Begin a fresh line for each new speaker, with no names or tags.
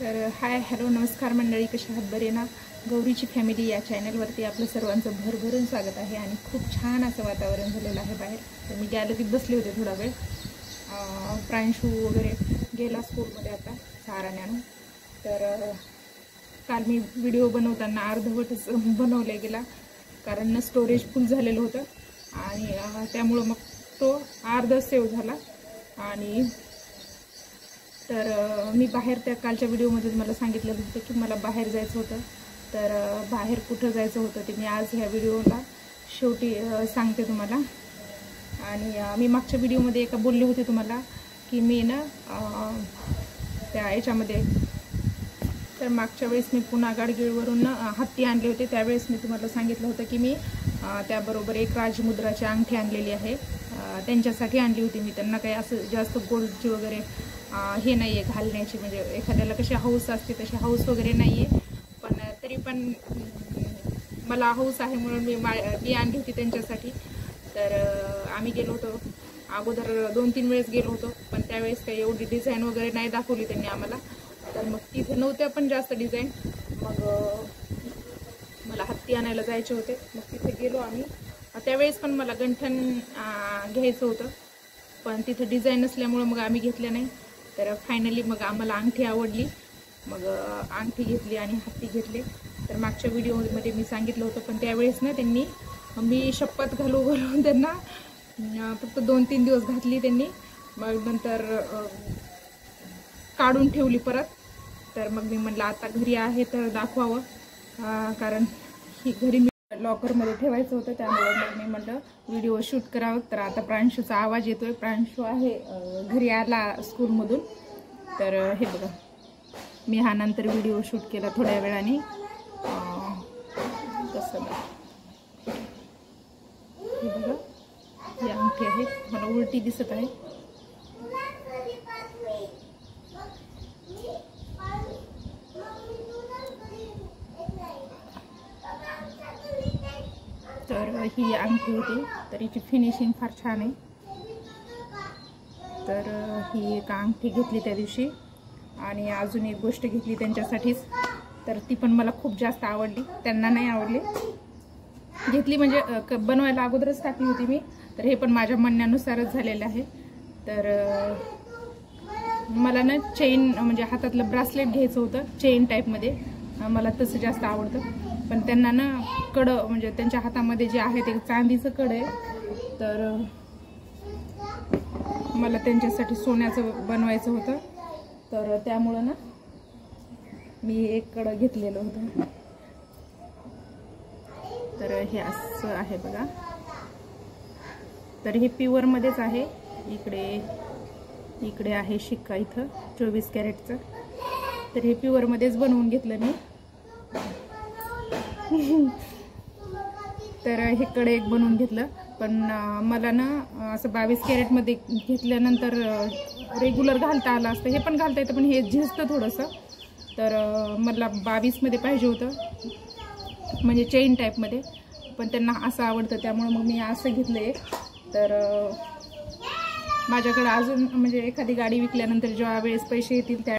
तर hi hello नमस्कार मंडळी, कशा आहात? बरे ना? गौरीची फॅमिली या चॅनलवरती आपलं सर्वांचं भरभरून स्वागत आहे. आणि खूप छान असं वातावरण झालेलं आहे बाहेर. तर मी गॅलरीत बसले होते थोडा वेळ. प्रांशू वगैरे गेला स्कूलमध्ये आता चाराण्यानं. तर काल मी व्हिडिओ बनवताना अर्धवटच बनवले गेला, कारण स्टोरेज फुल झालेलं होतं आणि त्यामुळं मग तो अर्धा सेव्ह झाला. आणि तर मी बाहेर त्या कालच्या व्हिडिओमध्ये मला सांगितलं होतं की मला बाहेर जायचं होतं. तर बाहेर कुठं जायचं होतं ते मी आज ह्या व्हिडिओला शेवटी सांगते तुम्हाला. आणि मी मागच्या व्हिडिओमध्ये एका बोलले होते तुम्हाला की मी ना त्या याच्यामध्ये, तर मागच्या वेळेस मी पुन्हा गाडगीळवरून हत्ती आणले होते. त्यावेळेस मी तुम्हाला सांगितलं होतं की मी त्याबरोबर एक राजमुद्राची अंगठी आणलेली आहे. त्यांच्यासाठी आणली होती मी. त्यांना काही असं जास्त गोल्डची वगैरे हे नाही आहे घालण्याची, म्हणजे एखाद्याला कशी हौस असते तशी हौस वगैरे नाही आहे. पण तरी पण मला हौस आहे म्हणून मी आणली होती त्यांच्यासाठी. तर आम्ही गेलो होतो अगोदर 2-3 वेळेस गेलो होतो, पण त्यावेळेस काही एवढी डिझाईन वगैरे नाही दाखवली त्यांनी आम्हाला. तर मग तिथे नव्हत्या पण जास्त डिझाईन. मग मला हत्ती आणायला जायचे होते. मग तिथे गेलो आम्ही. त्यावेळेस पण मला गंठण घ्यायचं होतं, पण तिथे डिझाईन नसल्यामुळं मग आम्ही घेतलं नाही. तर फायनली मग आम्हाला अंगठी आवडली, मग अंगठी घेतली आणि हत्ती घेतले. तर मागच्या व्हिडिओमध्ये मी सांगितलं होतं, पण त्यावेळेस ना त्यांनी मी शपथ घालून त्यांना फक्त 2-3 दिवस घातली त्यांनी. मग नंतर काढून ठेवली परत. तर मग मी म्हटलं आता घरी आहे तर दाखवावं, कारण ही घरी मी लॉकरमध्ये ठेवायचं होतं. त्यामुळे मग मी म्हटलं व्हिडिओ शूट करावं. तर आता प्रांशूचा आवाज येतोय. प्रांशू आहे घरी आला स्कूलमधून. तर हे बघा, मी हा नंतर व्हिडिओ शूट केला थोड्या वेळाने. कसं हे बघा, ही अंगठी आहे. मला उलटी दिसत आहे. तर ही अंगठी होती. तर हिची फिनिशिंग फार छान आहे. तर ही एक अंगठी घेतली त्या दिवशी. आणि अजून एक गोष्ट घेतली त्यांच्यासाठीच. तर ती पण मला खूप जास्त आवडली, त्यांना नाही आवडली. घेतली म्हणजे बनवायला अगोदरच टाकली होती मी. तर हे पण माझ्या म्हणण्यानुसारच झालेलं आहे. तर मला ना चेन म्हणजे हातातलं ब्रासलेट घ्यायचं होतं चेन टाईपमध्ये. मला तसं जास्त आवडतं. पण त्यांना ना कडं म्हणजे त्यांच्या हातामध्ये जे आहे ते चांदीचं कडं आहे. तर मला त्यांच्यासाठी सोन्याचं बनवायचं होतं. तर त्यामुळं ना मी एक कडं घेतलेलं होतं. तर हे असं आहे बघा. तर हे प्युअरमध्येच आहे. इकडे आहे शिक्का इथं 24 कॅरेटचं. तर हे प्युअरमध्येच बनवून घेतलं मी. तर हे कडे एक बनवून घेतलं. पण मला ना असं 22 कॅरेटमध्ये घेतल्यानंतर रेग्युलर घालता आलं असतं. हे पण घालता येतं, पण हे झिजतं थोडंसं. तर मला 22मध्ये पाहिजे होतं, म्हणजे चेन टाईपमध्ये. पण त्यांना असं आवडतं, त्यामुळे मग मी असं घेतलं एक. तर माझ्याकडे अजून म्हणजे एखादी गाडी विकल्यानंतर ज्या वेळेस पैसे येतील त्या